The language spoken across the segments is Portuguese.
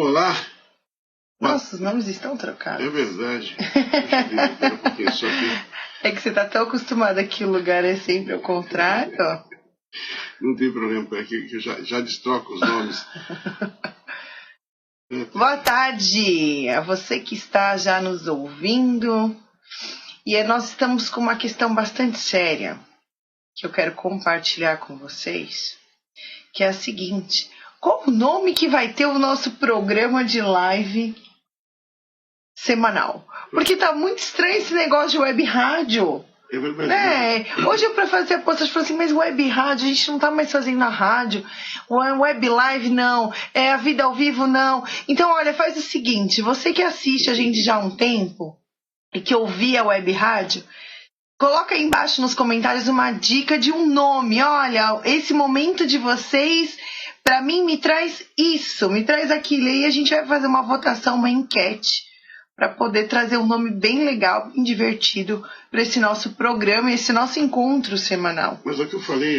Olá. Nossa, os nomes estão trocados. É verdade. Deixa eu ver um pouquinho só aqui. É que você tá tão acostumado aqui, o lugar é sempre ao contrário. Não tem problema, é que eu já destroco os nomes. Boa tarde a você que está já nos ouvindo. E nós estamos com uma questão bastante séria que eu quero compartilhar com vocês, que é a seguinte: qual o nome que vai ter o nosso programa de live semanal? Porque tá muito estranho esse negócio de web rádio. É verdade. Hoje eu para fazer a postagem falei assim, mas web rádio, a gente não tá mais fazendo na rádio, web live não, a vida ao vivo não. Então olha, faz o seguinte, você que assiste a gente já há um tempo e que ouvia web rádio, coloca aí embaixo nos comentários uma dica de um nome. Olha, esse momento de vocês, para mim, me traz isso, me traz aquilo. E a gente vai fazer uma votação, uma enquete, para poder trazer um nome bem legal, bem divertido para esse nosso programa, esse nosso encontro semanal. Mas é o que eu falei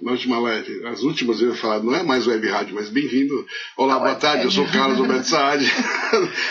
na última live, as últimas eu ia falar, não é mais web rádio, mas bem-vindo. Olá, boa tarde, eu sou o Carlos Alberto Saad.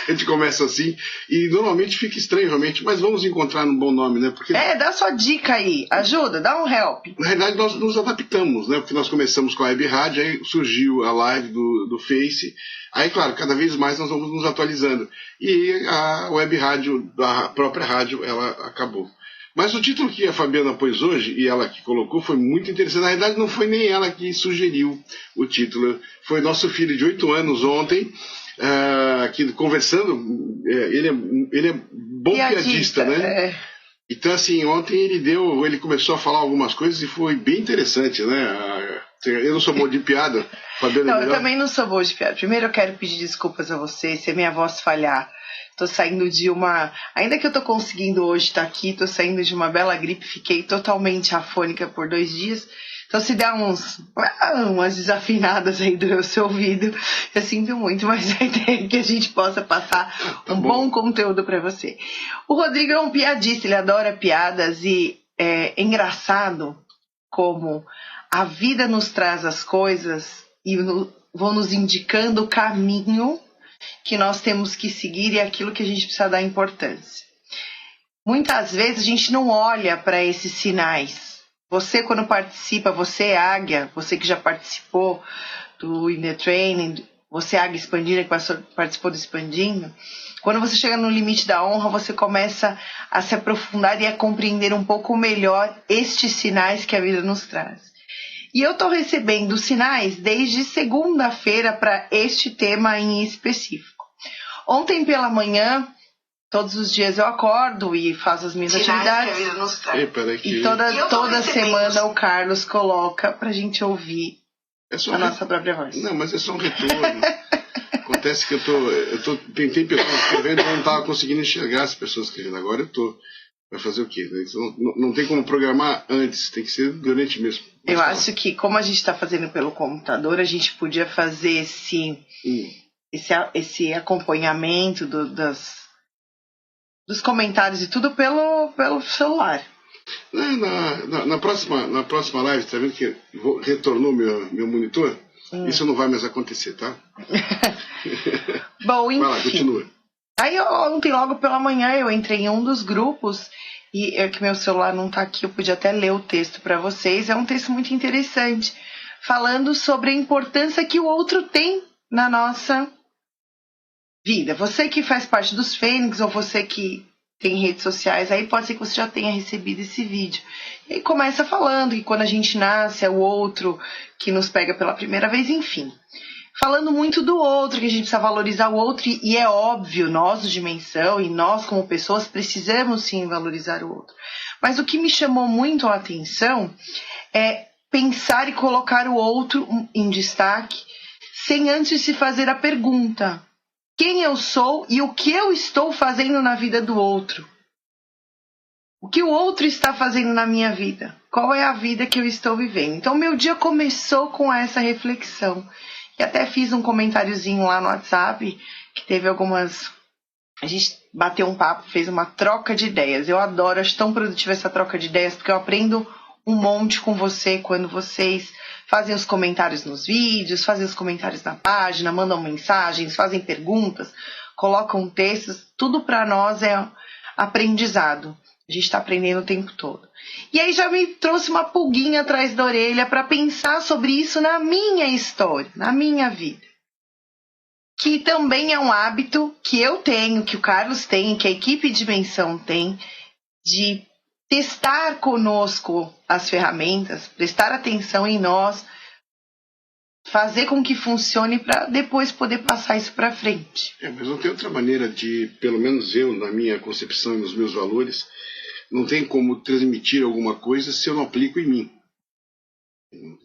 A gente começa assim, e normalmente fica estranho realmente, mas vamos encontrar um bom nome, né? Porque... dá sua dica aí, ajuda, dá um help. Na realidade, nós nos adaptamos, né? Porque nós começamos com a web rádio, aí surgiu a live do Face. Aí, claro, cada vez mais nós vamos nos atualizando. E a web rádio, a própria rádio, ela acabou. Mas o título que a Fabiana pôs hoje, e ela que colocou, foi muito interessante. Na realidade, não foi nem ela que sugeriu o título. Foi nosso filho de 8 anos ontem, aqui conversando. Ele é bom piadista, né? Então, assim, ontem ele começou a falar algumas coisas e foi bem interessante, né? Eu não sou bom de piada, Fabiana. Não, eu também não sou boa de piada. Primeiro eu quero pedir desculpas a você, se a minha voz falhar. Tô saindo de uma... Ainda que eu tô conseguindo hoje estar aqui, tô saindo de uma bela gripe, fiquei totalmente afônica por 2 dias. Então se der umas desafinadas aí do seu ouvido, eu sinto muito, mas a ideia é que a gente possa passar bom conteúdo para você. O Rodrigo é um piadista, ele adora piadas e é engraçado como a vida nos traz as coisas e vão nos indicando o caminho que nós temos que seguir e aquilo que a gente precisa dar importância. Muitas vezes a gente não olha para esses sinais. Você, quando participa, você, Águia, você que já participou do In The Training, você, Águia Expandida, que participou do Expandindo, quando você chega no limite da honra, você começa a se aprofundar e a compreender um pouco melhor estes sinais que a vida nos traz. E eu estou recebendo sinais desde segunda-feira para este tema em específico. Ontem pela manhã, todos os dias eu acordo e faço as minhas atividades. Que a vida nos traz. E toda semana o Carlos coloca para a gente ouvir a nossa própria voz. Não, mas é só um retorno. Acontece que tem pessoas escrevendo e eu não estava conseguindo enxergar as pessoas escrevendo. Agora eu estou. Vai fazer o quê? Não tem como programar antes, tem que ser durante mesmo. Eu acho que, como a gente está fazendo pelo computador, a gente podia fazer esse acompanhamento dos comentários e tudo pelo celular. Na próxima live, tá vendo que retornou meu monitor? Isso não vai mais acontecer, tá? Bom, enfim. Vai lá, continua. Aí ontem, logo pela manhã, eu entrei em um dos grupos e é que meu celular não está aqui, eu podia até ler o texto para vocês. É um texto muito interessante, falando sobre a importância que o outro tem na nossa vida. Você que faz parte dos Fênix ou você que tem redes sociais, aí pode ser que você já tenha recebido esse vídeo. E aí começa falando que quando a gente nasce é o outro que nos pega pela primeira vez, enfim. Falando muito do outro, que a gente precisa valorizar o outro, e é óbvio, nós, do Dimensão, e nós como pessoas, precisamos sim valorizar o outro. Mas o que me chamou muito a atenção é pensar e colocar o outro em destaque, sem antes se fazer a pergunta: quem eu sou e o que eu estou fazendo na vida do outro? O que o outro está fazendo na minha vida? Qual é a vida que eu estou vivendo? Então, meu dia começou com essa reflexão. E até fiz um comentáriozinho lá no WhatsApp, que teve algumas... A gente bateu um papo, fez uma troca de ideias. Eu adoro, acho tão produtiva essa troca de ideias, porque eu aprendo um monte com você quando vocês fazem os comentários nos vídeos, fazem os comentários na página, mandam mensagens, fazem perguntas, colocam textos. Tudo para nós é aprendizado. A gente está aprendendo o tempo todo. E aí já me trouxe uma pulguinha atrás da orelha para pensar sobre isso na minha história, na minha vida. Que também é um hábito que eu tenho, que o Carlos tem, que a equipe de Dimensão tem, de testar conosco as ferramentas, prestar atenção em nós, fazer com que funcione para depois poder passar isso para frente. Mas não tem outra maneira de, pelo menos eu, na minha concepção e nos meus valores, não tem como transmitir alguma coisa se eu não aplico em mim.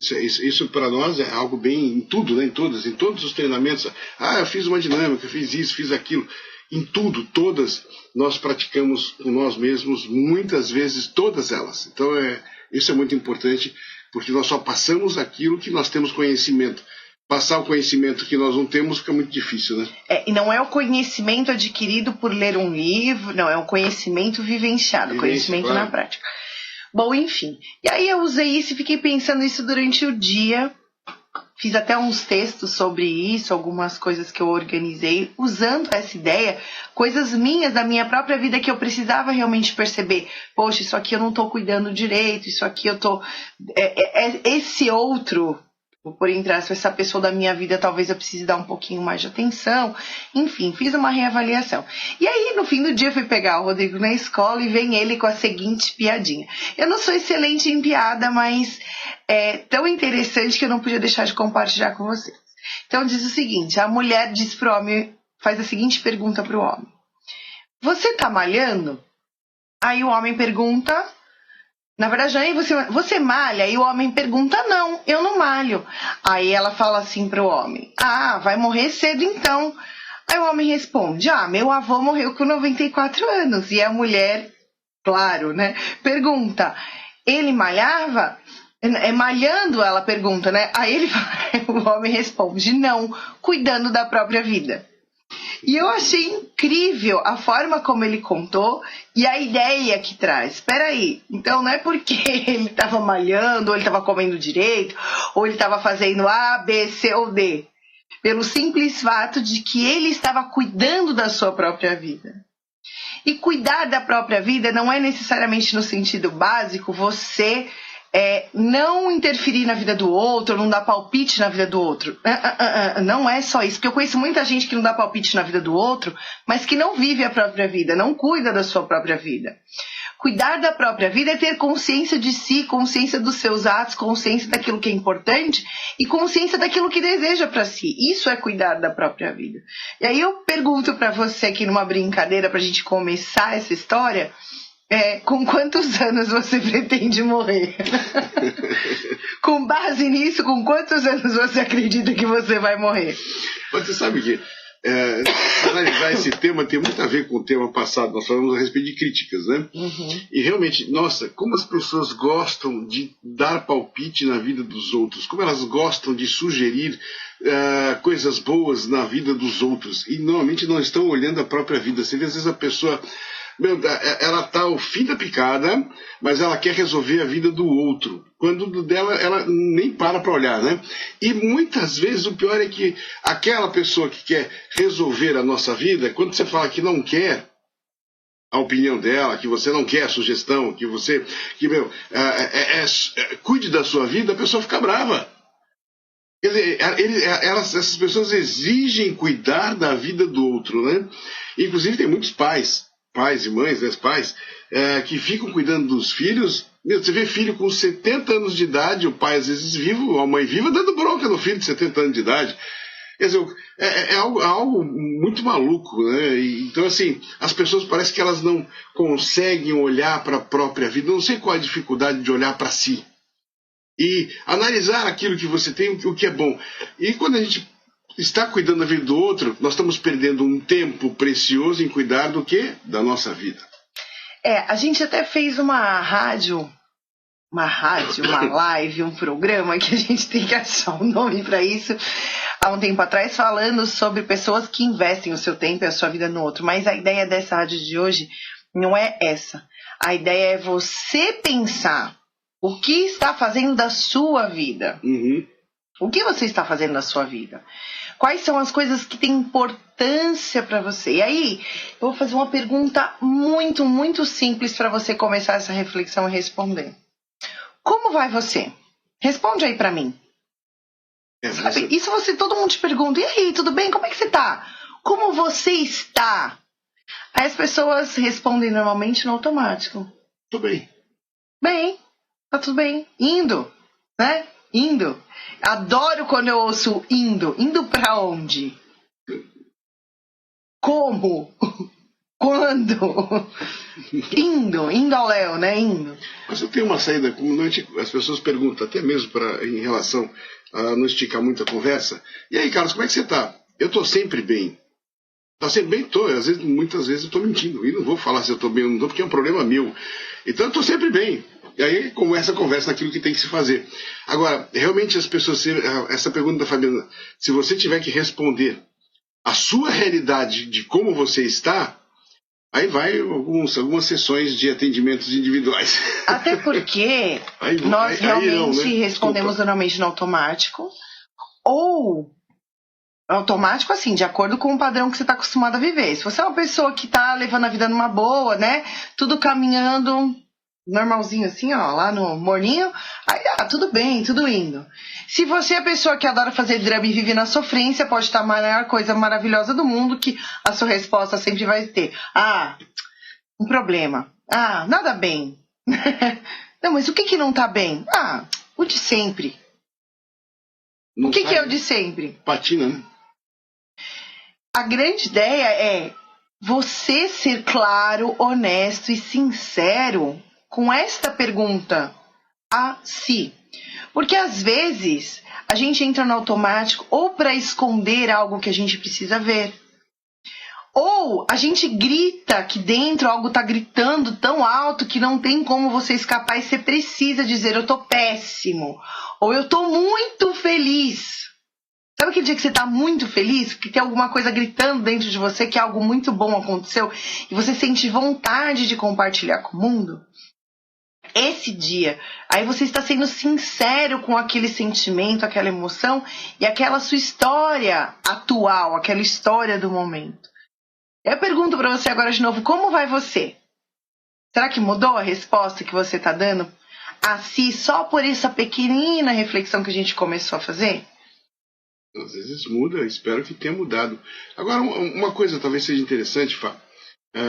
Isso para nós é algo bem em tudo, né? em todos os treinamentos. Eu fiz uma dinâmica, fiz isso, fiz aquilo. Em tudo, todas, nós praticamos com nós mesmos, muitas vezes, todas elas. Então, isso é muito importante, porque nós só passamos aquilo que nós temos conhecimento. Passar o conhecimento que nós não temos fica muito difícil, né? E não é o conhecimento adquirido por ler um livro, não, é o conhecimento vivenciado, conhecimento na prática. Bom, enfim. E aí eu usei isso e fiquei pensando isso durante o dia. Fiz até uns textos sobre isso, algumas coisas que eu organizei, usando essa ideia, coisas minhas da minha própria vida que eu precisava realmente perceber. Poxa, isso aqui eu não estou cuidando direito, isso aqui eu estou... esse outro, por entre aspas, essa pessoa da minha vida, talvez eu precise dar um pouquinho mais de atenção. Enfim, fiz uma reavaliação. E aí, no fim do dia, eu fui pegar o Rodrigo na escola e vem ele com a seguinte piadinha. Eu não sou excelente em piada, mas é tão interessante que eu não podia deixar de compartilhar com vocês. Então, diz o seguinte, a mulher diz pro homem, faz a seguinte pergunta pro homem. Você tá malhando? Aí o homem pergunta... Na verdade, aí você malha? E o homem pergunta, não, eu não malho. Aí ela fala assim pro homem, vai morrer cedo então. Aí o homem responde, meu avô morreu com 94 anos. E a mulher, claro, né, pergunta, ele malhava? Malhando, ela pergunta, né? Aí o homem responde, não, cuidando da própria vida. E eu achei incrível a forma como ele contou e a ideia que traz. Espera aí, então não é porque ele estava malhando, ou ele estava comendo direito, ou ele estava fazendo A, B, C ou D. Pelo simples fato de que ele estava cuidando da sua própria vida. E cuidar da própria vida não é necessariamente no sentido básico você... não interferir na vida do outro, não dar palpite na vida do outro. Não é só isso, porque eu conheço muita gente que não dá palpite na vida do outro, mas que não vive a própria vida, não cuida da sua própria vida. Cuidar da própria vida é ter consciência de si, consciência dos seus atos, consciência daquilo que é importante e consciência daquilo que deseja para si. Isso é cuidar da própria vida. E aí eu pergunto para você aqui numa brincadeira, para a gente começar essa história... com quantos anos você pretende morrer? Com base nisso, com quantos anos você acredita que você vai morrer? Você sabe que analisar esse tema tem muito a ver com o tema passado. Nós falamos a respeito de críticas, né? Uhum. E realmente, nossa, como as pessoas gostam de dar palpite na vida dos outros, como elas gostam de sugerir coisas boas na vida dos outros e normalmente não estão olhando a própria vida. Você vê, às vezes a pessoa... ela está ao fim da picada, mas ela quer resolver a vida do outro. Quando dela, ela nem para olhar, né? E muitas vezes o pior é que aquela pessoa que quer resolver a nossa vida, quando você fala que não quer a opinião dela, que você não quer a sugestão, que você cuide da sua vida, a pessoa fica brava. Quer dizer, essas pessoas exigem cuidar da vida do outro, né? Inclusive tem muitos pais e mães, né, pais, que ficam cuidando dos filhos. Você vê filho com 70 anos de idade, o pai às vezes vivo, a mãe viva, dando bronca no filho de 70 anos de idade. Quer dizer, algo muito maluco, né? Então, assim, as pessoas parecem que elas não conseguem olhar para a própria vida. Não sei qual é a dificuldade de olhar para si. E analisar aquilo que você tem, o que é bom. E quando a gente está cuidando da vida do outro, nós estamos perdendo um tempo precioso em cuidar do quê? Da nossa vida. A gente até fez uma live, um programa que a gente tem que achar um nome para isso, há um tempo atrás, falando sobre pessoas que investem o seu tempo e a sua vida no outro. Mas a ideia dessa rádio de hoje não é essa. A ideia é você pensar O que está fazendo da sua vida? O que você está fazendo da sua vida? Quais são as coisas que têm importância para você? E aí, eu vou fazer uma pergunta muito, muito simples para você começar essa reflexão e responder. Como vai você? Responde aí para mim. Sabe? Isso todo mundo te pergunta. E aí, tudo bem? Como é que você tá? Como você está? Aí as pessoas respondem normalmente no automático. Tô bem. Bem, tá tudo bem. Indo, né? Indo. Adoro quando eu ouço indo. Indo pra onde? Como? Quando? Indo ao Léo, né? Indo. Mas eu tenho uma saída, como as pessoas perguntam, até mesmo em relação a não esticar muito a conversa. E aí, Carlos, como é que você tá? Eu tô sempre bem. Tá sempre bem? Tô. Muitas vezes eu tô mentindo. E não vou falar se eu tô bem ou não tô, porque é um problema meu. Então eu tô sempre bem. E aí começa a conversa naquilo que tem que se fazer. Agora, realmente as pessoas, essa pergunta da Fabiana, se você tiver que responder a sua realidade de como você está, aí vai algumas sessões de atendimentos individuais. Até porque nós realmente respondemos normalmente no automático. Ou automático, assim, de acordo com o padrão que você está acostumado a viver. Se você é uma pessoa que está levando a vida numa boa, né? Tudo caminhando normalzinho assim, ó, lá no morninho, aí tudo bem, tudo indo. Se você é a pessoa que adora fazer drama e vive na sofrência, pode estar a maior coisa maravilhosa do mundo, que a sua resposta sempre vai ter: um problema. Nada bem. Não, mas o que não tá bem? O de sempre. O que é o de sempre? Patina, né? A grande ideia é você ser claro, honesto e sincero com esta pergunta a si. Porque às vezes a gente entra no automático ou para esconder algo que a gente precisa ver. Ou a gente grita aqui dentro, algo tá gritando tão alto que não tem como você escapar e você precisa dizer: eu tô péssimo. Ou eu tô muito feliz. Sabe aquele dia que você tá muito feliz? Que tem alguma coisa gritando dentro de você, que algo muito bom aconteceu e você sente vontade de compartilhar com o mundo? Esse dia, aí você está sendo sincero com aquele sentimento, aquela emoção e aquela sua história atual, aquela história do momento. Eu pergunto para você agora de novo: como vai você? Será que mudou a resposta que você está dando a si só por essa pequenina reflexão que a gente começou a fazer? Às vezes muda, espero que tenha mudado. Agora, uma coisa talvez seja interessante, Fá,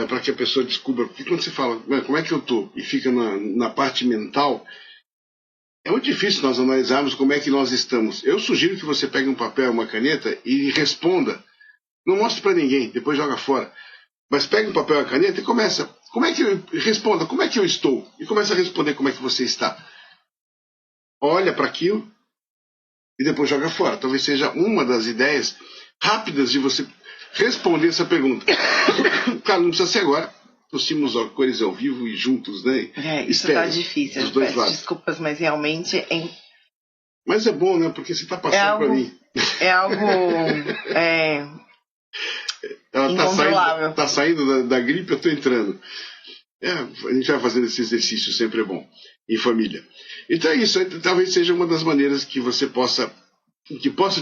para que a pessoa descubra, porque quando você fala como é que eu tô e fica na parte mental, é muito difícil nós analisarmos como é que nós estamos. Eu sugiro que você pegue um papel, uma caneta e responda. Não mostre para ninguém, depois joga fora. Mas pegue um papel e uma caneta e começa. Responda, como é que eu estou? E começa a responder como é que você está. Olha para aquilo e depois joga fora. Talvez seja uma das ideias rápidas de você responder essa pergunta. Claro, não precisa ser agora. Tossimos cores ao vivo e juntos, né? Isso tá difícil. Dos dois lados. Desculpas, mas realmente... Mas é bom, né? Porque você tá passando para mim. É algo... Ela tá saindo da gripe, eu tô entrando. A gente vai fazendo esse exercício, sempre é bom, em família. Então é isso, talvez seja uma das maneiras que você possa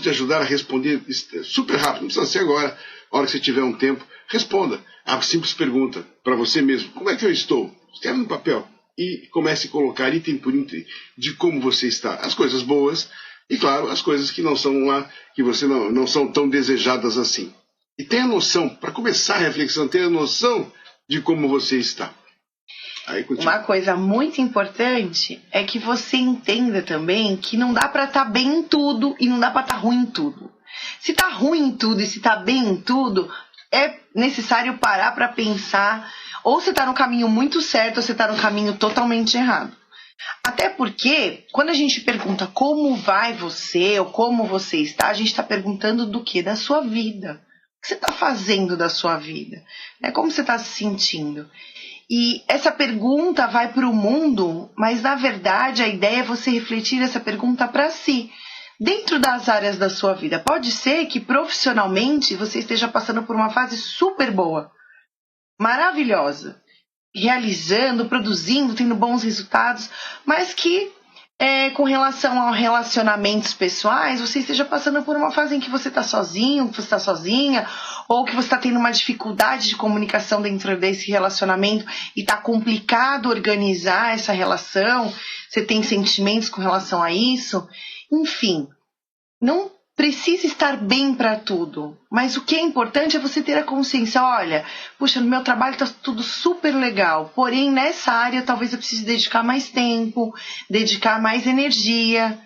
te ajudar a responder super rápido. Não precisa ser agora, a hora que você tiver um tempo, responda a simples pergunta para você mesmo: como é que eu estou? Escreve no papel e comece a colocar item por item de como você está. As coisas boas e, claro, as coisas que não são lá, que você não são tão desejadas assim. E tenha noção, para começar a reflexão, tenha noção de como você está. Uma coisa muito importante é que você entenda também que não dá para estar bem em tudo e não dá para estar ruim em tudo. Se tá ruim em tudo e se tá bem em tudo, é necessário parar para pensar, ou você tá no caminho muito certo ou você tá no caminho totalmente errado. Até porque, quando a gente pergunta como vai você ou como você está, a gente está perguntando do que? Da sua vida. O que você está fazendo da sua vida? Como você está se sentindo? E essa pergunta vai para o mundo, mas na verdade a ideia é você refletir essa pergunta para si, dentro das áreas da sua vida. Pode ser que profissionalmente você esteja passando por uma fase super boa, maravilhosa. realizando, produzindo, tendo bons resultados, mas que com relação a relacionamentos pessoais, você esteja passando por uma fase em que você está sozinho, que você está sozinha, ou que você está tendo uma dificuldade de comunicação dentro desse relacionamento e está complicado organizar essa relação, você tem sentimentos com relação a isso, enfim, não precisa estar bem para tudo, mas o que é importante é você ter a consciência, olha, puxa, no meu trabalho está tudo super legal, porém nessa área talvez eu precise dedicar mais tempo, dedicar mais energia.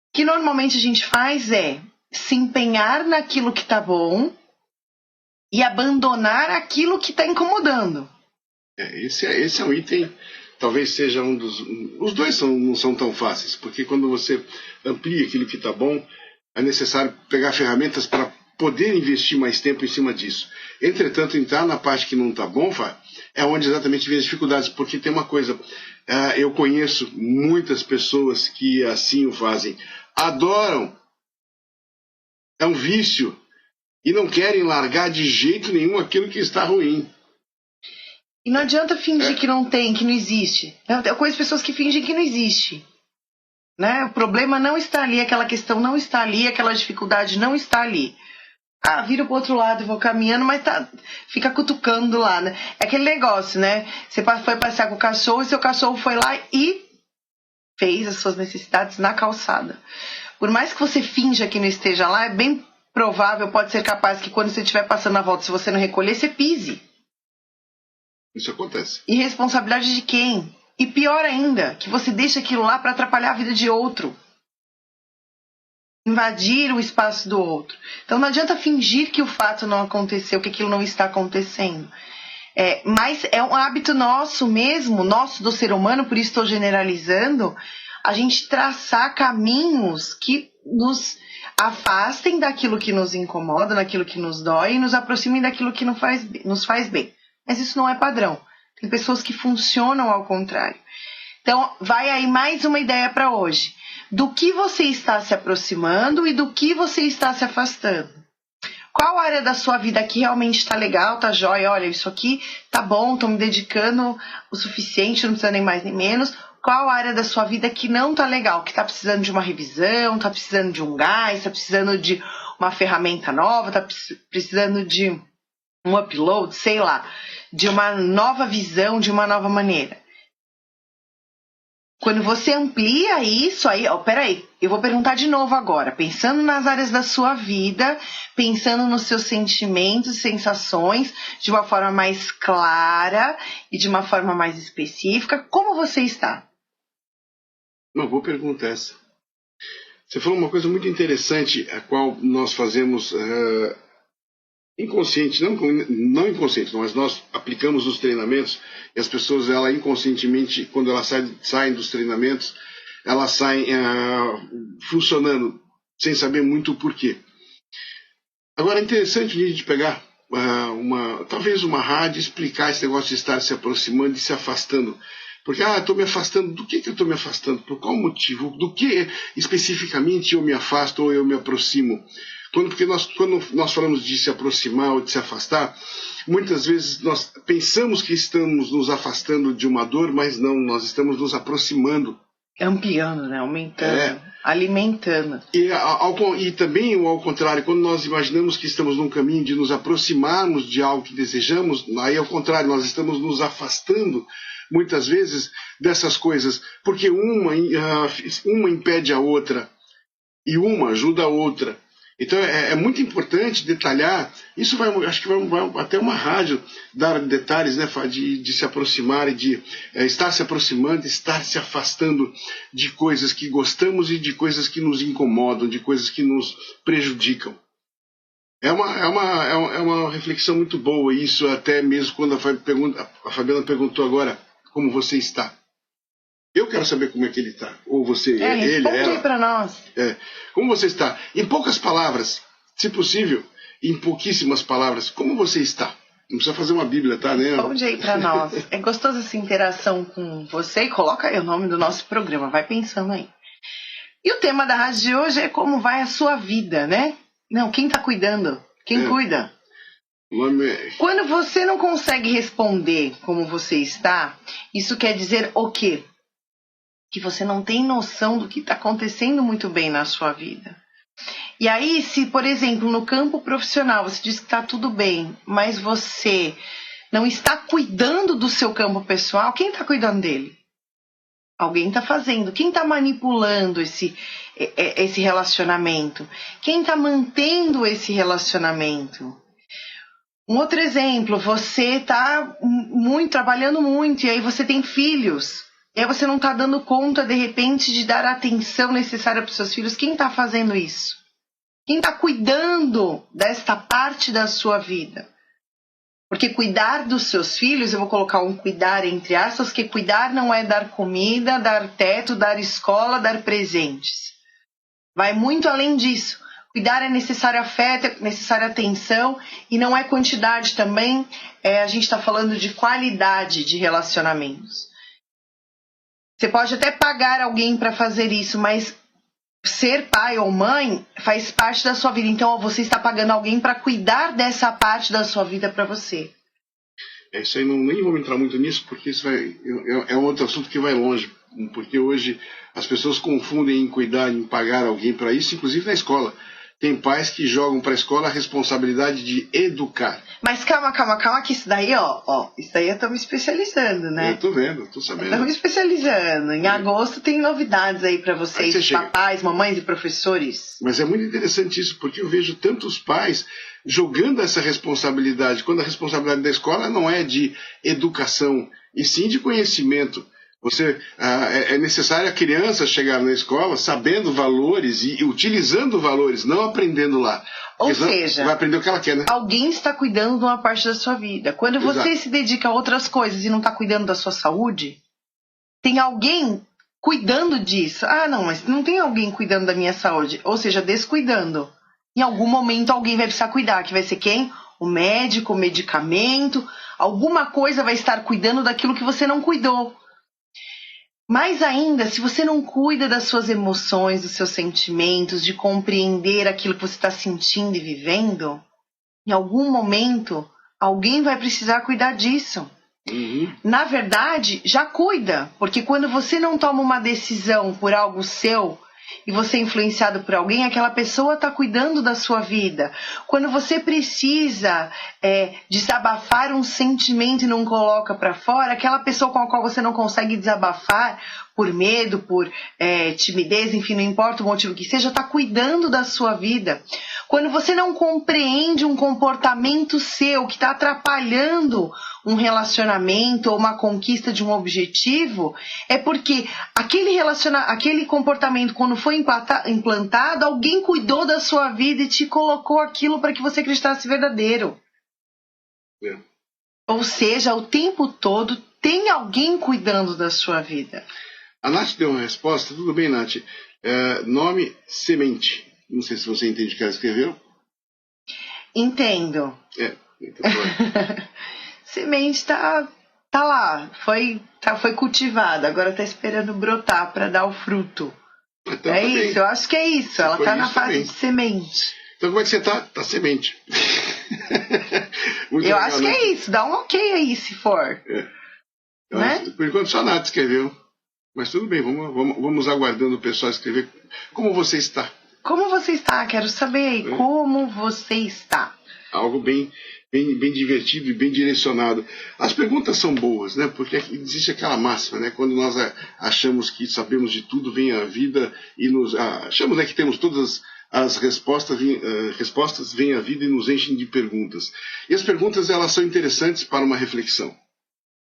O que normalmente a gente faz é se empenhar naquilo que está bom e abandonar aquilo que está incomodando. Esse é um item, talvez seja um dos... Os dois não são tão fáceis, porque quando você amplia aquilo que está bom, é necessário pegar ferramentas para poder investir mais tempo em cima disso. Entretanto, entrar na parte que não está bom, é onde exatamente vem as dificuldades, porque tem uma coisa, eu conheço muitas pessoas que assim o fazem, adoram, é um vício, e não querem largar de jeito nenhum aquilo que está ruim. E não adianta fingir que não tem, que não existe. Eu conheço pessoas que fingem que não existe. Né? O problema não está ali, aquela questão não está ali, aquela dificuldade não está ali. Vira pro outro lado e vou caminhando, mas fica cutucando lá, né? É aquele negócio, né? Você foi passear com o cachorro e seu cachorro foi lá e fez as suas necessidades na calçada. Por mais que você finja que não esteja lá, é bem provável, pode ser capaz que quando você estiver passando a volta, se você não recolher, você pise. Isso acontece. E responsabilidade de quem? E pior ainda, que você deixa aquilo lá para atrapalhar a vida de outro. Invadir o espaço do outro. Então não adianta fingir que o fato não aconteceu, que aquilo não está acontecendo. Mas é um hábito nosso mesmo, nosso do ser humano, por isso estou generalizando, a gente traçar caminhos que nos afastem daquilo que nos incomoda, daquilo que nos dói e nos aproximem daquilo que nos faz bem. Mas isso não é padrão. Tem pessoas que funcionam ao contrário. Então, vai aí mais uma ideia para hoje. Do que você está se aproximando e do que você está se afastando. Qual área da sua vida que realmente está legal, tá jóia? Olha, isso aqui tá bom, estou me dedicando o suficiente, não precisa nem mais nem menos. Qual área da sua vida que não tá legal, que tá precisando de uma revisão, tá precisando de um gás, tá precisando de uma ferramenta nova, tá precisando de um upload, sei lá, de uma nova visão, de uma nova maneira. Quando você amplia isso, peraí, eu vou perguntar de novo agora, pensando nas áreas da sua vida, pensando nos seus sentimentos e sensações, de uma forma mais clara e de uma forma mais específica, como você está? Uma boa pergunta essa. Você falou uma coisa muito interessante, a qual nós fazemos inconsciente, não inconsciente, mas nós aplicamos nos treinamentos e as pessoas, inconscientemente, quando elas saem dos treinamentos, elas saem funcionando sem saber muito o porquê. Agora é interessante a gente pegar talvez uma rádio e explicar esse negócio de estar se aproximando e se afastando. Porque, estou me afastando, do que eu estou me afastando? Por qual motivo? Do que especificamente eu me afasto ou eu me aproximo? Porque quando nós falamos de se aproximar ou de se afastar, muitas vezes nós pensamos que estamos nos afastando de uma dor, mas não, nós estamos nos aproximando. Ampliando, né? Aumentando, alimentando. E também, ao contrário, quando nós imaginamos que estamos num caminho de nos aproximarmos de algo que desejamos, aí ao contrário, nós estamos nos afastando muitas vezes dessas coisas, porque uma impede a outra e uma ajuda a outra. Então é muito importante detalhar, acho que vai até uma rádio dar detalhes, né, de se aproximar e de estar se aproximando, estar se afastando de coisas que gostamos e de coisas que nos incomodam, de coisas que nos prejudicam. É uma reflexão muito boa isso, até mesmo quando a Fabiana perguntou agora como você está. Eu quero saber como é que ele está. Ou você, ele, ela. Responde para nós. Como você está? Em poucas palavras, se possível, em pouquíssimas palavras, como você está? Não precisa fazer uma bíblia, tá, né? Responde aí para nós. É gostoso essa interação com você e coloca aí o nome do nosso programa. Vai pensando aí. E o tema da rádio de hoje é como vai a sua vida, né? Não, quem está cuidando? Quem cuida? Quando você não consegue responder como você está, isso quer dizer o quê? Que você não tem noção do que está acontecendo muito bem na sua vida. E aí, se, por exemplo, no campo profissional você diz que está tudo bem, mas você não está cuidando do seu campo pessoal, quem está cuidando dele? Alguém está fazendo. Quem está manipulando esse relacionamento? Quem está mantendo esse relacionamento? Um outro exemplo, você está trabalhando muito e aí você tem filhos. E aí você não está dando conta, de repente, de dar a atenção necessária para os seus filhos. Quem está fazendo isso? Quem está cuidando desta parte da sua vida? Porque cuidar dos seus filhos, eu vou colocar um cuidar entre aspas, que cuidar não é dar comida, dar teto, dar escola, dar presentes. Vai muito além disso. Cuidar é necessário afeto, é necessária atenção e não é quantidade também. A gente está falando de qualidade de relacionamentos. Você pode até pagar alguém para fazer isso, mas ser pai ou mãe faz parte da sua vida. Então você está pagando alguém para cuidar dessa parte da sua vida para você. Isso aí nem vou entrar muito nisso, porque isso é um outro assunto que vai longe. Porque hoje as pessoas confundem em cuidar, em pagar alguém para isso, inclusive na escola. Tem pais que jogam para a escola a responsabilidade de educar. Mas calma, que isso daí, isso daí eu tô me especializando, né? Eu tô vendo, tô sabendo. Eu tô me especializando. Em agosto tem novidades aí para vocês, papais, mamães e professores. Mas é muito interessante isso, porque eu vejo tantos pais jogando essa responsabilidade, quando a responsabilidade da escola não é de educação, e sim de conhecimento. É necessário a criança chegar na escola sabendo valores e utilizando valores, não aprendendo lá. Ou seja, vai aprender o que ela quer, né? Alguém está cuidando de uma parte da sua vida. Quando você se dedica a outras coisas e não está cuidando da sua saúde, tem alguém cuidando disso. Ah, não, mas não tem alguém cuidando da minha saúde. Ou seja, descuidando. Em algum momento alguém vai precisar cuidar, que vai ser quem? O médico, o medicamento. Alguma coisa vai estar cuidando daquilo que você não cuidou. Mais ainda, se você não cuida das suas emoções, dos seus sentimentos, de compreender aquilo que você está sentindo e vivendo, em algum momento, alguém vai precisar cuidar disso. Uhum. Na verdade, já cuida, porque quando você não toma uma decisão por algo seu e você é influenciado por alguém, aquela pessoa está cuidando da sua vida. Quando você precisa desabafar um sentimento e não coloca para fora, aquela pessoa com a qual você não consegue desabafar, por medo, por timidez, enfim, não importa o motivo que seja, está cuidando da sua vida. Quando você não compreende um comportamento seu que está atrapalhando um relacionamento ou uma conquista de um objetivo, é porque aquele comportamento, quando foi implantado, alguém cuidou da sua vida e te colocou aquilo para que você acreditasse verdadeiro. É. Ou seja, o tempo todo tem alguém cuidando da sua vida. A Nath deu uma resposta. Tudo bem, Nath. Nome Semente. Não sei se você entende o que ela escreveu. Entendo. Então foi. Semente tá lá. Foi cultivada. Agora tá esperando brotar para dar o fruto. Então, é isso, eu acho que é isso. Ela tá na fase de semente. Então como é que você tá? Tá semente. Eu legal, acho que é isso. Dá um ok aí, se for. Né? Por enquanto só a Nath escreveu. Mas tudo bem, vamos aguardando o pessoal escrever. Como você está? Como você está? Quero saber aí. Como você está? Algo bem divertido e bem direcionado. As perguntas são boas, né? Porque existe aquela máxima, né? Quando nós achamos que sabemos de tudo, vem a vida e achamos, né, que temos todas as respostas, vem a vida e nos enchem de perguntas. E as perguntas, elas são interessantes para uma reflexão.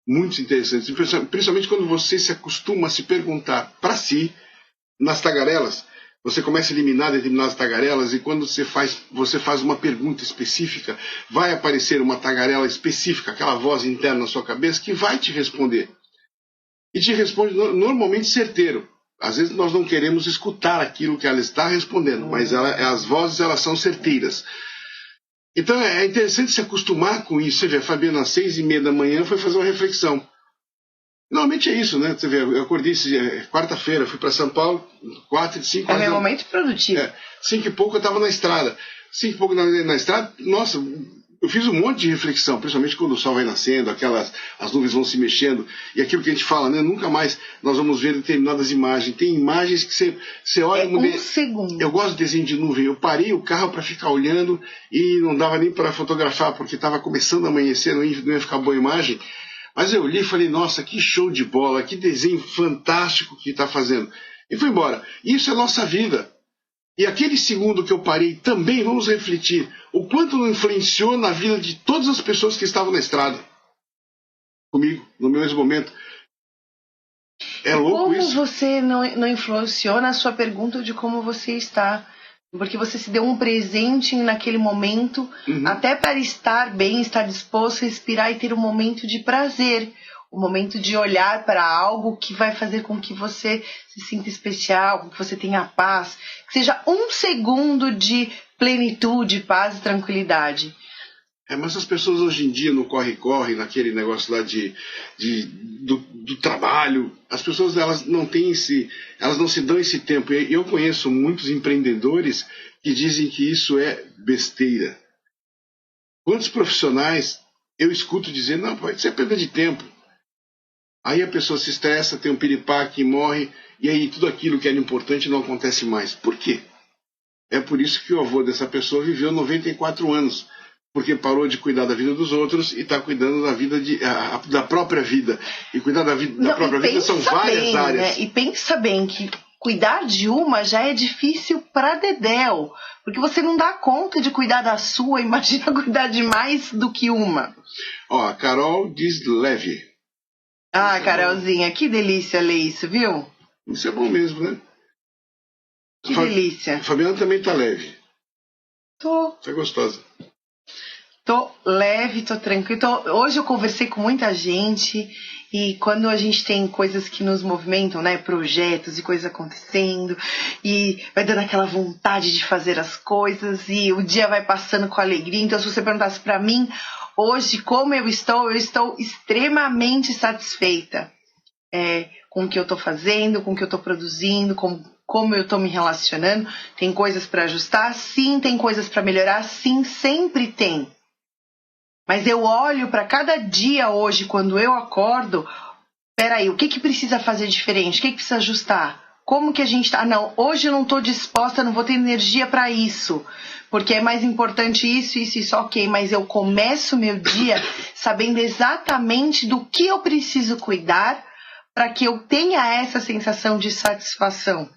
Muito interessantes. Principalmente quando você se acostuma a se perguntar para si, nas tagarelas. Você começa a eliminar determinadas tagarelas e quando você faz uma pergunta específica, vai aparecer uma tagarela específica, aquela voz interna na sua cabeça que vai te responder. E te responde normalmente certeiro. Às vezes nós não queremos escutar aquilo que ela está respondendo, mas as vozes, elas são certeiras. Então é interessante se acostumar com isso. Você vê, a Fabiana às 6h30 da manhã foi fazer uma reflexão. Normalmente é isso, né? Você vê, eu acordei quarta-feira, fui para São Paulo, 4 e 5 horas. É meu momento produtivo. 5 e pouco eu estava na estrada. 5 e pouco na estrada, nossa, eu fiz um monte de reflexão, principalmente quando o sol vai nascendo, as nuvens vão se mexendo, e aquilo que a gente fala, né? Nunca mais nós vamos ver determinadas imagens. Tem imagens que você olha... segundo. Eu gosto de desenho de nuvem. Eu parei o carro para ficar olhando e não dava nem para fotografar, porque estava começando a amanhecer, não ia ficar boa a imagem. Mas eu li e falei, nossa, que show de bola, que desenho fantástico que está fazendo. E fui embora. Isso é nossa vida. E aquele segundo que eu parei também, vamos refletir, o quanto não influenciou na vida de todas as pessoas que estavam na estrada. Comigo, no mesmo momento. É louco isso. Como você não influenciou na sua pergunta de como você está? Porque você se deu um presente naquele momento, até para estar bem, estar disposto a respirar e ter um momento de prazer. O momento de olhar para algo que vai fazer com que você se sinta especial, que você tenha paz, que seja um segundo de plenitude, paz e tranquilidade. Mas as pessoas hoje em dia no corre-corre, naquele negócio lá do trabalho, as pessoas elas não se dão esse tempo. E eu conheço muitos empreendedores que dizem que isso é besteira. Quantos profissionais eu escuto dizer, não, isso é perda de tempo. Aí a pessoa se estressa, tem um piripaque, morre, e aí tudo aquilo que era importante não acontece mais. Por quê? É por isso que o avô dessa pessoa viveu 94 anos, porque parou de cuidar da vida dos outros e está cuidando da vida da própria vida. E cuidar da própria vida são várias áreas. Né? E pensa bem que cuidar de uma já é difícil para dedéu, porque você não dá conta de cuidar da sua, imagina cuidar de mais do que uma. A Carol diz leve. Carolzinha, que delícia ler isso, viu? Isso é bom mesmo, né? Que delícia. A Fabiana também tá leve. Tô. Tá gostosa. Tô leve, tô tranquila. Hoje eu conversei com muita gente e quando a gente tem coisas que nos movimentam, né? Projetos e coisas acontecendo e vai dando aquela vontade de fazer as coisas e o dia vai passando com alegria. Então, se você perguntasse pra mim... Hoje, como eu estou extremamente satisfeita com o que eu estou fazendo, com o que eu estou produzindo, como eu estou me relacionando. Tem coisas para ajustar? Sim. Tem coisas para melhorar? Sim, sempre tem. Mas eu olho para cada dia hoje, quando eu acordo, peraí, o que precisa fazer diferente? O que precisa ajustar? Como que a gente está? Não, hoje eu não estou disposta, não vou ter energia para isso. Porque é mais importante isso, ok. Mas eu começo meu dia sabendo exatamente do que eu preciso cuidar para que eu tenha essa sensação de satisfação.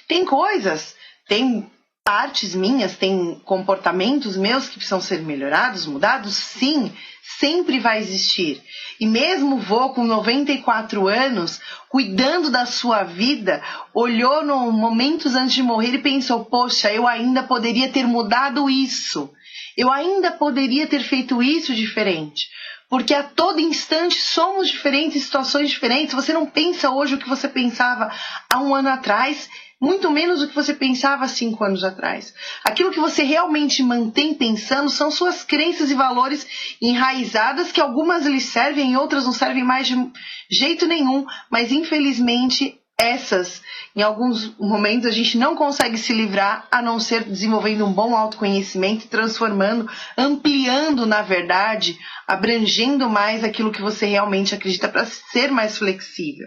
Tem coisas, tem partes minhas, tem comportamentos meus que precisam ser melhorados, mudados? Sim, sempre vai existir. E mesmo o vô com 94 anos, cuidando da sua vida, olhou no momentos antes de morrer e pensou, poxa, eu ainda poderia ter mudado isso. Eu ainda poderia ter feito isso diferente. Porque a todo instante somos diferentes, situações diferentes. Você não pensa hoje o que você pensava há um ano atrás, muito menos o que você pensava há 5 anos atrás. Aquilo que você realmente mantém pensando são suas crenças e valores enraizadas, que algumas lhe servem e outras não servem mais de jeito nenhum. Mas, infelizmente, essas, em alguns momentos, a gente não consegue se livrar, a não ser desenvolvendo um bom autoconhecimento, transformando, ampliando, na verdade, abrangendo mais aquilo que você realmente acredita para ser mais flexível.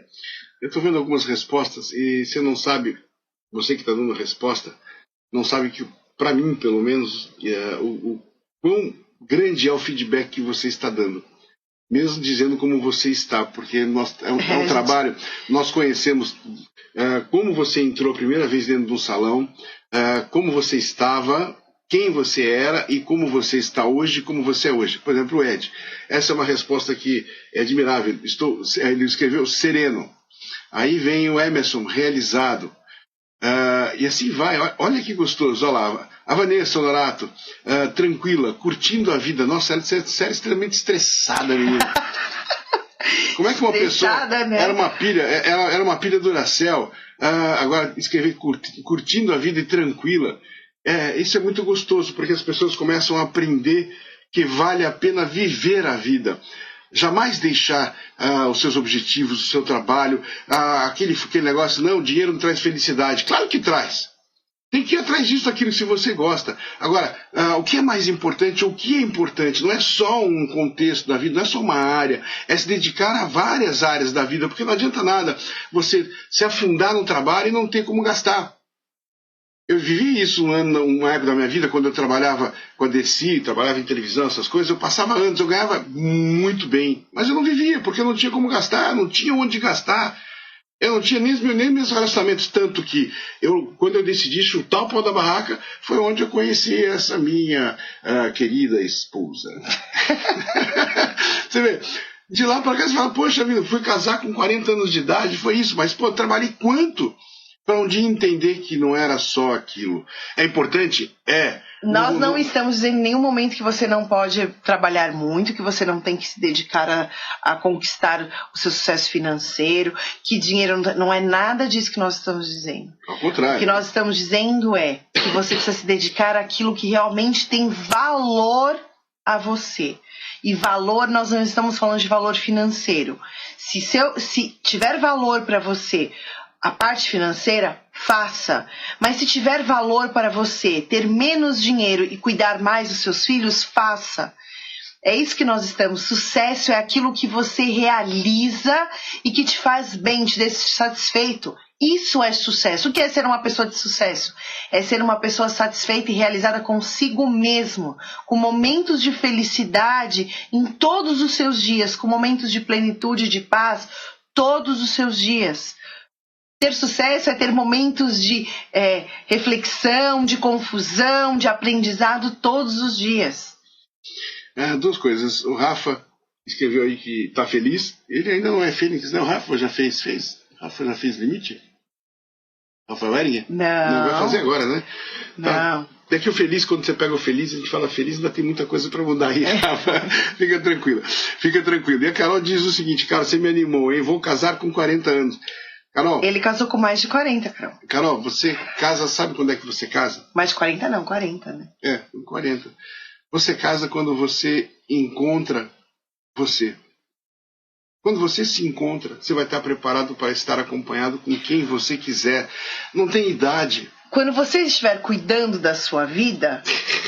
Eu estou vendo algumas respostas e você não sabe... Você que está dando a resposta, não sabe que, para mim, pelo menos, o quão grande é o feedback que você está dando. Mesmo dizendo como você está, porque é um trabalho, nós conhecemos como você entrou a primeira vez dentro de um salão, como você estava, quem você era e como você está hoje, como você é hoje. Por exemplo, o Ed. Essa é uma resposta que é admirável. Ele escreveu sereno. Aí vem o Emerson, realizado. E assim vai, olha que gostoso, olha lá, a Vanessa Honorato, tranquila, curtindo a vida. Nossa, você é extremamente estressada, menina. Como é que uma pessoa, né? Era uma pilha Duracell, agora escrever curtindo a vida e tranquila, isso é muito gostoso, porque as pessoas começam a aprender que vale a pena viver a vida. Jamais deixar os seus objetivos, o seu trabalho, aquele negócio, não, dinheiro não traz felicidade. Claro que traz. Tem que ir atrás disso, aquilo se você gosta. Agora, o que é mais importante, o que é importante, não é só um contexto da vida, não é só uma área, é se dedicar a várias áreas da vida, porque não adianta nada você se afundar no trabalho e não ter como gastar. Eu vivi isso uma época da minha vida, quando eu trabalhava com a DC, trabalhava em televisão, essas coisas, eu passava anos, eu ganhava muito bem, mas eu não vivia, porque eu não tinha como gastar, não tinha onde gastar. Eu não tinha nem meus relacionamentos, tanto que quando eu decidi chutar o pau da barraca, foi onde eu conheci essa minha querida esposa. Você vê, de lá para cá você fala, poxa vida, fui casar com 40 anos de idade, foi isso, mas pô, eu trabalhei quanto para um dia entender que não era só aquilo. É importante? É. Nós não estamos dizendo em nenhum momento que você não pode trabalhar muito, que você não tem que se dedicar a conquistar o seu sucesso financeiro, que dinheiro não é nada disso que nós estamos dizendo. Ao contrário. O que nós estamos dizendo é que você precisa se dedicar àquilo que realmente tem valor a você. E valor, nós não estamos falando de valor financeiro. Se tiver valor para você a parte financeira, faça. Mas se tiver valor para você ter menos dinheiro e cuidar mais dos seus filhos, faça. É isso que nós estamos. Sucesso é aquilo que você realiza e que te faz bem, te deixa satisfeito. Isso é sucesso. O que é ser uma pessoa de sucesso? É ser uma pessoa satisfeita e realizada consigo mesmo, com momentos de felicidade em todos os seus dias, com momentos de plenitude, de paz, todos os seus dias. Ter sucesso é ter momentos de reflexão, de confusão, de aprendizado todos os dias. Duas coisas. O Rafa escreveu aí que está feliz. Ele ainda não é feliz, né? O Rafa já fez? Rafa já fez limite? Rafa Weringer? Não. Vai fazer agora, né? Não. É que o feliz, quando você pega o feliz, a gente fala feliz, ainda tem muita coisa para mudar aí, Rafa. Fica tranquilo. E a Carol diz o seguinte, cara, você me animou, hein? Vou casar com 40 anos. Carol, ele casou com mais de 40, Carol. Carol, você casa, sabe quando é que você casa? Mais de 40 não, 40, né? Com 40. Você casa quando você encontra você. Quando você se encontra, você vai estar preparado para estar acompanhado com quem você quiser. Não tem idade. Quando você estiver cuidando da sua vida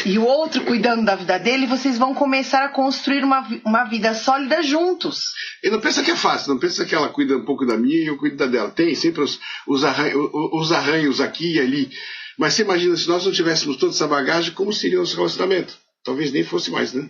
e o outro cuidando da vida dele, vocês vão começar a construir uma vida sólida juntos. E não pensa que é fácil, não pensa que ela cuida um pouco da minha e eu cuido da dela. Tem sempre os arranhos aqui e ali. Mas você imagina, se nós não tivéssemos toda essa bagagem, como seria o nosso relacionamento? Talvez nem fosse mais, né?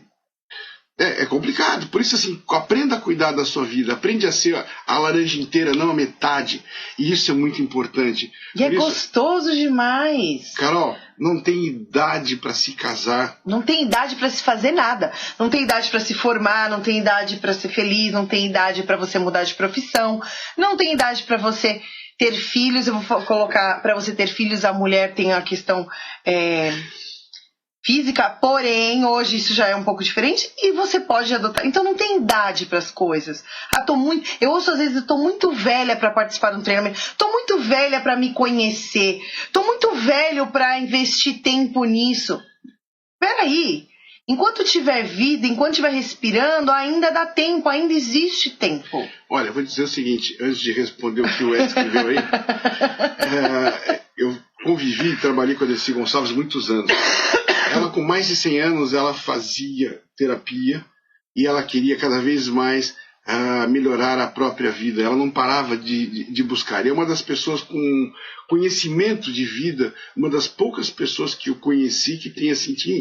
É complicado, por isso assim, aprenda a cuidar da sua vida, aprende a ser a laranja inteira, não a metade, e isso é muito importante. E é gostoso demais. Carol, não tem idade para se casar. Não tem idade para se fazer nada, não tem idade para se formar, não tem idade para ser feliz, não tem idade para você mudar de profissão, não tem idade para você ter filhos. Eu vou colocar, para você ter filhos, a mulher tem a questão física, porém, hoje isso já é um pouco diferente e você pode adotar. Então não tem idade para as coisas. Eu ouço às vezes, eu tô muito velha para participar de um treinamento, tô muito velha para me conhecer, tô muito velho para investir tempo nisso. Peraí, enquanto tiver vida, enquanto estiver respirando, ainda dá tempo, ainda existe tempo. Olha, eu vou dizer o seguinte, antes de responder o que o Ed escreveu aí, eu convivi e trabalhei com a Dercy Gonçalves muitos anos. Ela, com mais de 100 anos, ela fazia terapia e ela queria cada vez mais melhorar a própria vida. Ela não parava de buscar. E é uma das pessoas com conhecimento de vida, uma das poucas pessoas que eu conheci que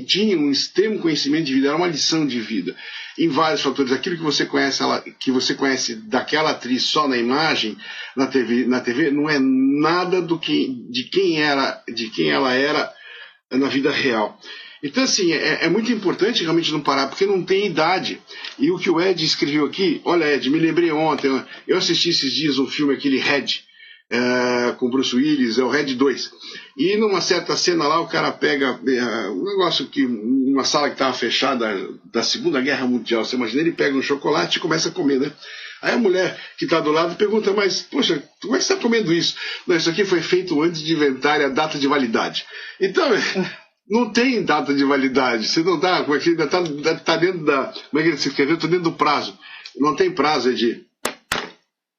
tinha um extremo conhecimento de vida. Era uma lição de vida. Em vários fatores. Aquilo que você conhece daquela atriz só na imagem, na TV não é nada de quem ela era na vida real. Então, assim, é muito importante realmente não parar, porque não tem idade. E o que o Ed escreveu aqui, olha, Ed, me lembrei ontem, eu assisti esses dias um filme, aquele Red, com Bruce Willis, é o Red 2. E numa certa cena lá, o cara pega um negócio uma sala que estava fechada da Segunda Guerra Mundial, você imagina, ele pega um chocolate e começa a comer, né? Aí a mulher que está do lado pergunta, mas, poxa, como é que você está comendo isso? Não, isso aqui foi feito antes de inventar a data de validade. Então, não tem data de validade. Você não dá, como é que ainda está dentro da... Como é que ele se escreveu? Está dentro do prazo. Não tem prazo, Edi.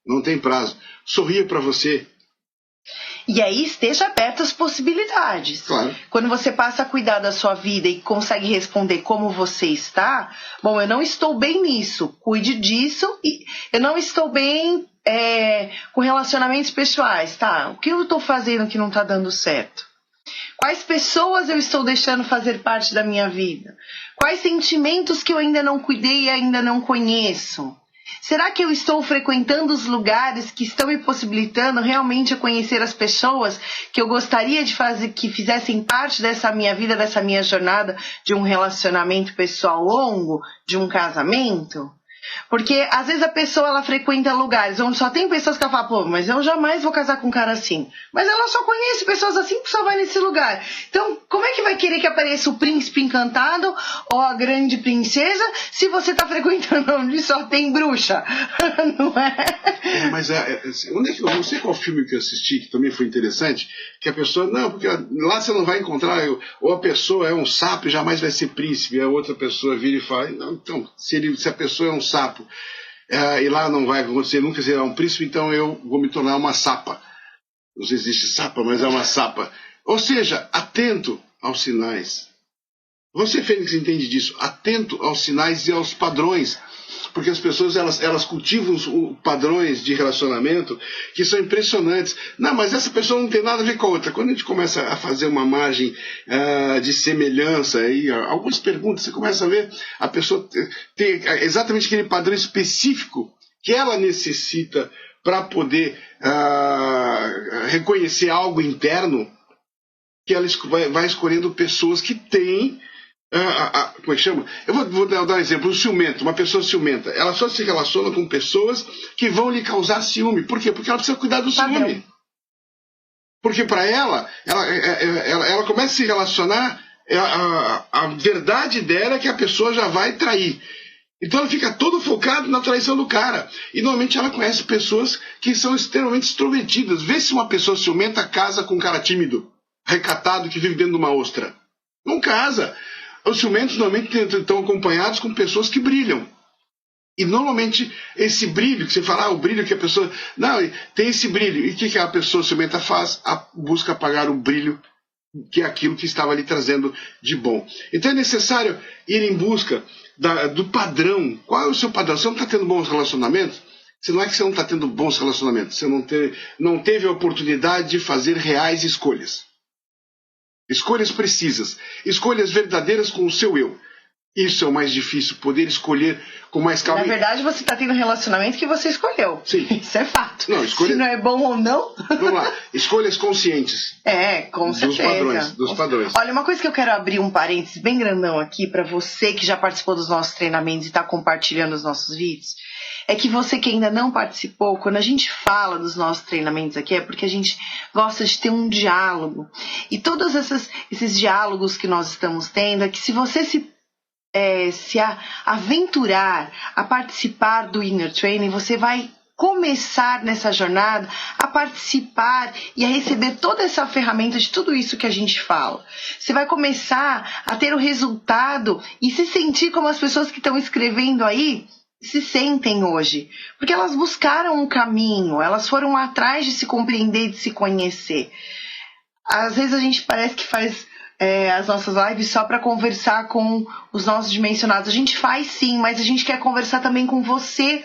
Não tem prazo. Sorria para você. E aí esteja aberto às possibilidades. Claro. Quando você passa a cuidar da sua vida e consegue responder como você está, bom, eu não estou bem nisso, cuide disso, e eu não estou bem com relacionamentos pessoais, tá? O que eu estou fazendo que não está dando certo? Quais pessoas eu estou deixando fazer parte da minha vida? Quais sentimentos que eu ainda não cuidei e ainda não conheço? Será que eu estou frequentando os lugares que estão me possibilitando realmente a conhecer as pessoas que eu gostaria de fazer, que fizessem parte dessa minha vida, dessa minha jornada de um relacionamento pessoal longo, de um casamento? Porque às vezes a pessoa ela frequenta lugares onde só tem pessoas que ela fala, pô, mas eu jamais vou casar com um cara assim. Mas ela só conhece pessoas assim que só vai nesse lugar. Então, como é que vai querer que apareça o príncipe encantado ou a grande princesa se você tá frequentando onde só tem bruxa? Não é? Mas onde é que eu não sei qual filme que eu assisti, que também foi interessante, que a pessoa, não, porque lá você não vai encontrar, ou a pessoa é um sapo e jamais vai ser príncipe, a outra pessoa vira e fala, não, então, se a pessoa é um sapo, e lá não vai acontecer, nunca será um príncipe, então eu vou me tornar uma sapa. Não sei se existe sapa, mas é uma sapa. Ou seja, atento aos sinais. Você, Fênix, entende disso? Atento aos sinais e aos padrões. Porque as pessoas elas cultivam padrões de relacionamento que são impressionantes. Não, mas essa pessoa não tem nada a ver com a outra. Quando a gente começa a fazer uma margem de semelhança, aí, algumas perguntas, você começa a ver a pessoa tem exatamente aquele padrão específico que ela necessita para poder reconhecer algo interno, que ela vai escolhendo pessoas que têm. Como é que chama? Eu vou dar um exemplo. O ciumento, uma pessoa ciumenta, ela só se relaciona com pessoas que vão lhe causar ciúme. Por quê? Porque ela precisa cuidar do ciúme. Porque para ela começa a se relacionar, a verdade dela é que a pessoa já vai trair. Então ela fica toda focada na traição do cara. E normalmente ela conhece pessoas que são extremamente extrovertidas. Vê se uma pessoa ciumenta casa com um cara tímido, recatado, que vive dentro de uma ostra. Não casa. Os ciumentos normalmente estão acompanhados com pessoas que brilham. E normalmente esse brilho, que você fala, o brilho que a pessoa... Não, tem esse brilho. E o que a pessoa ciumenta faz? Busca apagar o brilho, que é aquilo que estava ali trazendo de bom. Então é necessário ir em busca do padrão. Qual é o seu padrão? Você não está tendo bons relacionamentos? Não é que você não está tendo bons relacionamentos. Você não teve a oportunidade de fazer reais escolhas. Escolhas precisas, escolhas verdadeiras com o seu eu. Isso é o mais difícil, poder escolher com mais calma. Na verdade, você está tendo um relacionamento que você escolheu. Sim. Isso é fato. Não, se não é bom ou não... Vamos lá, escolhas conscientes. Com certeza. Dos padrões. Olha, uma coisa que eu quero abrir um parênteses bem grandão aqui para você que já participou dos nossos treinamentos e está compartilhando os nossos vídeos, é que você que ainda não participou, quando a gente fala dos nossos treinamentos aqui, é porque a gente gosta de ter um diálogo. E todos esses diálogos que nós estamos tendo é que se você se aventurar a participar do Inner Training, você vai começar nessa jornada a participar e a receber toda essa ferramenta de tudo isso que a gente fala. Você vai começar a ter o resultado e se sentir como as pessoas que estão escrevendo aí se sentem hoje, porque elas buscaram um caminho, elas foram atrás de se compreender, de se conhecer. Às vezes a gente parece que faz as nossas lives só para conversar com os nossos dimensionados. A gente faz sim, mas a gente quer conversar também com você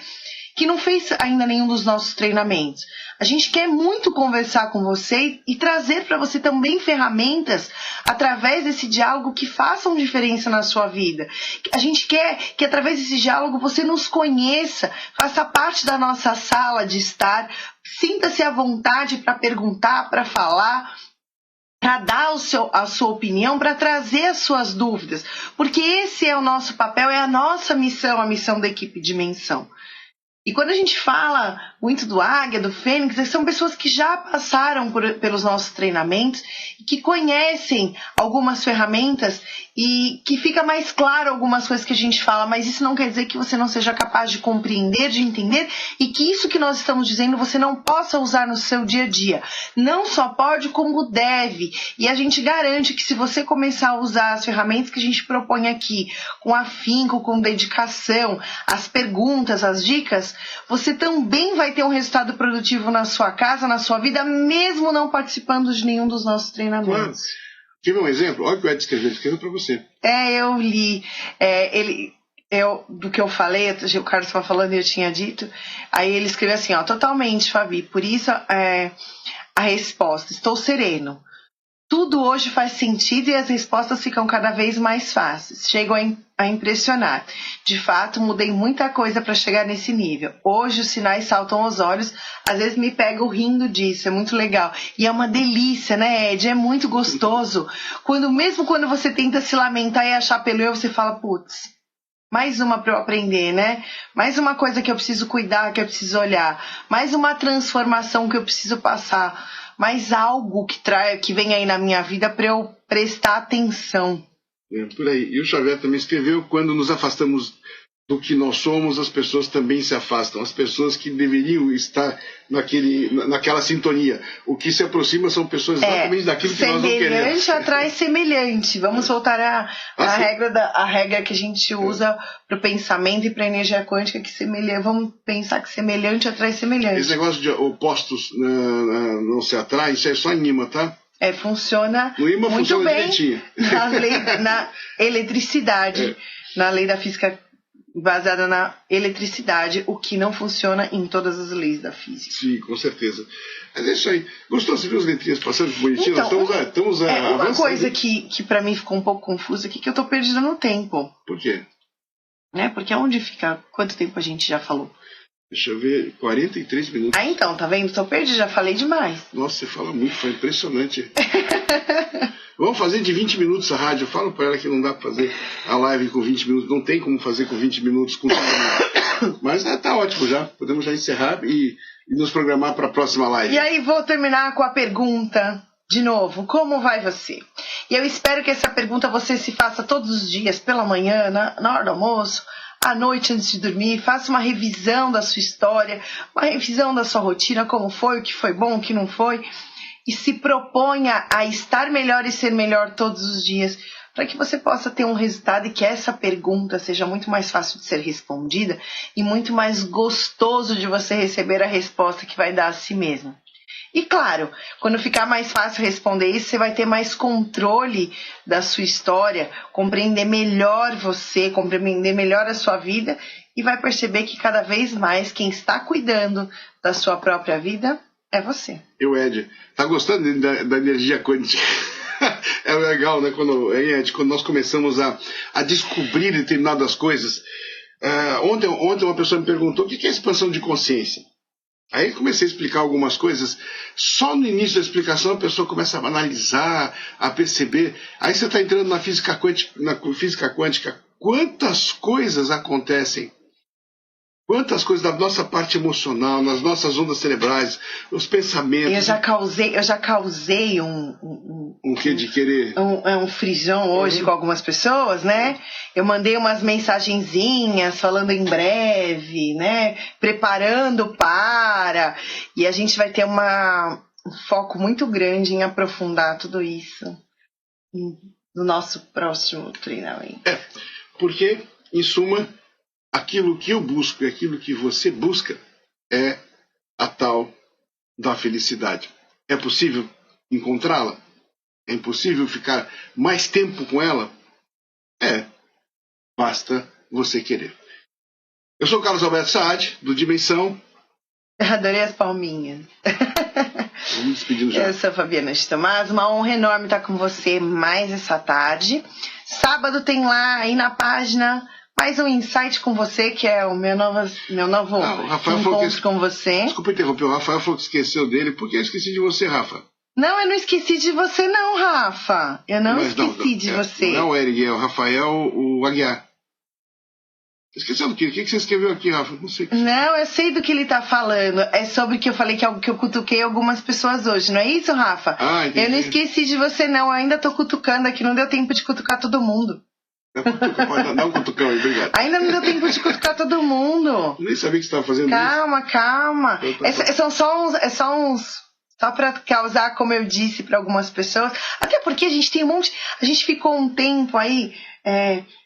que não fez ainda nenhum dos nossos treinamentos. A gente quer muito conversar com você e trazer para você também ferramentas através desse diálogo que façam diferença na sua vida. A gente quer que através desse diálogo você nos conheça, faça parte da nossa sala de estar, sinta-se à vontade para perguntar, para falar, para dar a sua opinião, para trazer as suas dúvidas. Porque esse é o nosso papel, é a nossa missão, a missão da equipe Dimensão. E quando a gente fala muito do Águia, do Fênix, são pessoas que já passaram pelos nossos treinamentos e que conhecem algumas ferramentas e que fica mais claro algumas coisas que a gente fala, mas isso não quer dizer que você não seja capaz de compreender, de entender, e que isso que nós estamos dizendo você não possa usar no seu dia a dia. Não só pode, como deve. E a gente garante que se você começar a usar as ferramentas que a gente propõe aqui, com afinco, com dedicação, as perguntas, as dicas, você também vai ter um resultado produtivo na sua casa, na sua vida, mesmo não participando de nenhum dos nossos treinamentos. Claro. Quer ver um exemplo? Olha o que o Ed escreveu para você. Eu li. Do que eu falei, o Carlos estava falando e eu tinha dito. Aí ele escreveu assim, totalmente, Fabi. Por isso a resposta, estou sereno. Tudo hoje faz sentido e as respostas ficam cada vez mais fáceis. Chegam a impressionar. De fato, mudei muita coisa para chegar nesse nível. Hoje os sinais saltam aos olhos. Às vezes me pego rindo disso. É muito legal. E é uma delícia, né, Ed? É muito gostoso. Mesmo quando você tenta se lamentar e achar pelo eu, você fala, putz, mais uma para eu aprender, né? Mais uma coisa que eu preciso cuidar, que eu preciso olhar. Mais uma transformação que eu preciso passar. Mais algo que vem aí na minha vida para eu prestar atenção. Por aí. E o Xavier também escreveu, quando nos afastamos do que nós somos, as pessoas também se afastam. As pessoas que deveriam estar naquela sintonia. O que se aproxima são pessoas exatamente daquilo que nós não queremos. Semelhante atrai semelhante. Vamos voltar à regra que a gente usa para o pensamento e para a energia quântica, vamos pensar que semelhante atrai semelhante. Esse negócio de opostos não se atraem, isso é só em imã, tá? Funciona no imã muito funciona bem direitinho. na eletricidade, na lei da física baseada na eletricidade, o que não funciona em todas as leis da física. Sim, com certeza. Mas é isso aí. Gostou? Você viu as letrinhas passando bonitinho? Então, estamos uma avançando. coisa que para mim ficou um pouco confusa aqui, que eu tô perdida no tempo. Por quê? Porque onde fica? Quanto tempo a gente já falou? Deixa eu ver, 43 minutos. Então, tá vendo? Tô perdida, já falei demais. Nossa, você fala muito, foi impressionante. Vamos fazer de 20 minutos a rádio. Eu falo para ela que não dá para fazer a live com 20 minutos. Não tem como fazer com 20 minutos. Mas tá ótimo já. Podemos já encerrar e nos programar para a próxima live. E aí vou terminar com a pergunta, de novo, como vai você? E eu espero que essa pergunta você se faça todos os dias, pela manhã, na hora do almoço, à noite antes de dormir. Faça uma revisão da sua história, uma revisão da sua rotina, como foi, o que foi bom, o que não foi. E se proponha a estar melhor e ser melhor todos os dias, para que você possa ter um resultado e que essa pergunta seja muito mais fácil de ser respondida e muito mais gostoso de você receber a resposta que vai dar a si mesmo. E claro, quando ficar mais fácil responder isso, você vai ter mais controle da sua história, compreender melhor você, compreender melhor a sua vida e vai perceber que cada vez mais quem está cuidando da sua própria vida é você. Ed, tá gostando da energia quântica? É legal, né? Quando nós começamos a descobrir determinadas coisas. Ontem uma pessoa me perguntou o que é expansão de consciência. Aí comecei a explicar algumas coisas. Só no início da explicação a pessoa começa a analisar, a perceber. Aí você está entrando na física quântica. Quantas coisas acontecem? Quantas coisas da nossa parte emocional, nas nossas ondas cerebrais, os pensamentos. Eu já causei um quê de querer? Um frisão hoje com algumas pessoas, né? Eu mandei umas mensagenzinhas falando em breve, né? Preparando para. E a gente vai ter um foco muito grande em aprofundar tudo isso no nosso próximo treinamento. Porque, em suma, aquilo que eu busco e aquilo que você busca é a tal da felicidade. É possível encontrá-la? É impossível ficar mais tempo com ela? Basta você querer. Eu sou o Carlos Alberto Saad, do Dimensão. Adorei as palminhas. Vamos despedindo já. Eu sou a Fabiana de Tomás, uma honra enorme estar com você mais essa tarde. Sábado tem lá aí na página mais um insight com você, que é o meu novo encontro com você. Desculpa interromper, o Rafael falou que esqueceu dele. Por que eu esqueci de você, Rafa? Não, eu não esqueci de você não, Rafa. Eu não esqueci de você. Não é o Eric, é o Rafael, o Aguiar. Esqueceu do que? O que você escreveu aqui, Rafa? Não sei. Não, eu sei do que ele tá falando. É sobre que eu falei que eu cutuquei algumas pessoas hoje. Não é isso, Rafa? Ah, entendi. Eu não esqueci de você, não. Eu ainda tô cutucando aqui. Não deu tempo de cutucar todo mundo. Pode dar um cutucão aí, obrigado. Ainda não deu tempo de cutucar todo mundo. Nem sabia que você estava fazendo Calma. isso. São só uns... Só para causar, como eu disse, para algumas pessoas. Até porque a gente tem um monte... A gente ficou um tempo aí...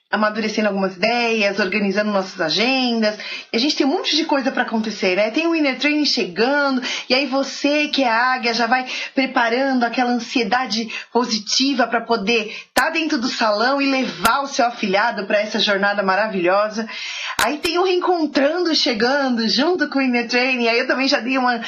amadurecendo algumas ideias, organizando nossas agendas. E a gente tem um monte de coisa para acontecer, né? Tem o Inner Training chegando, e aí você, que é a águia, já vai preparando aquela ansiedade positiva para poder estar dentro do salão e levar o seu afilhado para essa jornada maravilhosa. Aí tem o Reencontrando chegando, junto com o Inner Training. Aí eu também já dei uma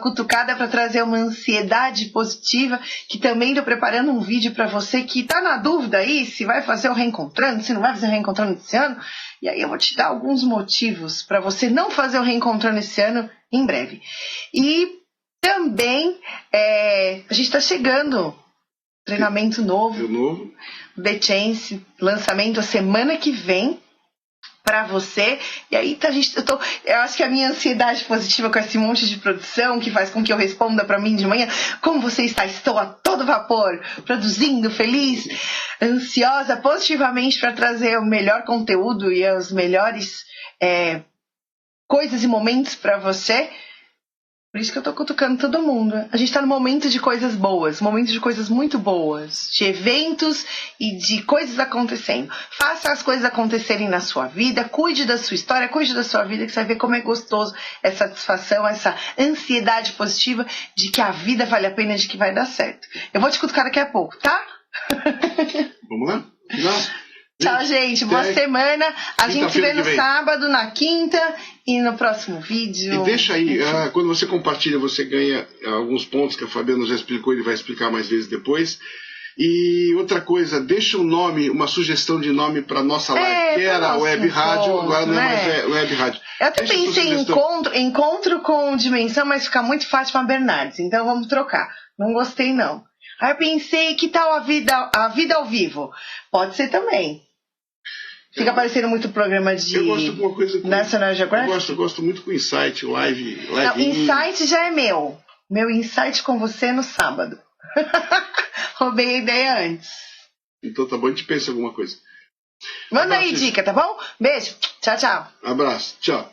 cutucada para trazer uma ansiedade positiva, que também estou preparando um vídeo para você que está na dúvida aí se vai fazer o Reencontrando, se não vai fazer o Reencontrando esse ano. E aí eu vou te dar alguns motivos para você não fazer o Reencontrando esse ano em breve. E também a gente está chegando, treinamento novo, The Chance, lançamento a semana que vem para você. E aí eu acho que a minha ansiedade positiva com esse monte de produção que faz com que eu responda para mim de manhã: como você está? Estou a todo vapor, produzindo, feliz, ansiosa positivamente para trazer o melhor conteúdo e as melhores coisas e momentos para você. Por isso que eu tô cutucando todo mundo. A gente tá no momento de coisas boas, momento de coisas muito boas, de eventos e de coisas acontecendo. Faça as coisas acontecerem na sua vida, cuide da sua história, cuide da sua vida, que você vai ver como é gostoso essa satisfação, essa ansiedade positiva de que a vida vale a pena, de que vai dar certo. Eu vou te cutucar daqui a pouco, tá? Vamos lá? Tchau, gente. Boa semana. A gente se vê no sábado, na quinta e no próximo vídeo. E deixa aí, quando você compartilha, você ganha alguns pontos que a Fabiana já explicou, ele vai explicar mais vezes depois. E outra coisa, deixa um nome, uma sugestão de nome para nossa live, que era Web Rádio, agora não é mais Web Rádio. Eu até pensei em encontro com dimensão, mas fica muito Fátima Bernardes, então vamos trocar. Não gostei, não. Aí eu pensei, que tal a vida ao vivo? Pode ser também. Fica parecendo muito programa de eu gosto de uma coisa com National Geographic. Eu gosto muito com Insight, live. Não, Insight já é meu. Meu Insight com você no sábado. Roubei a ideia antes. Então tá bom, a gente pensa em alguma coisa. Manda aí dica, tá bom? Beijo. Tchau, tchau. Abraço. Tchau.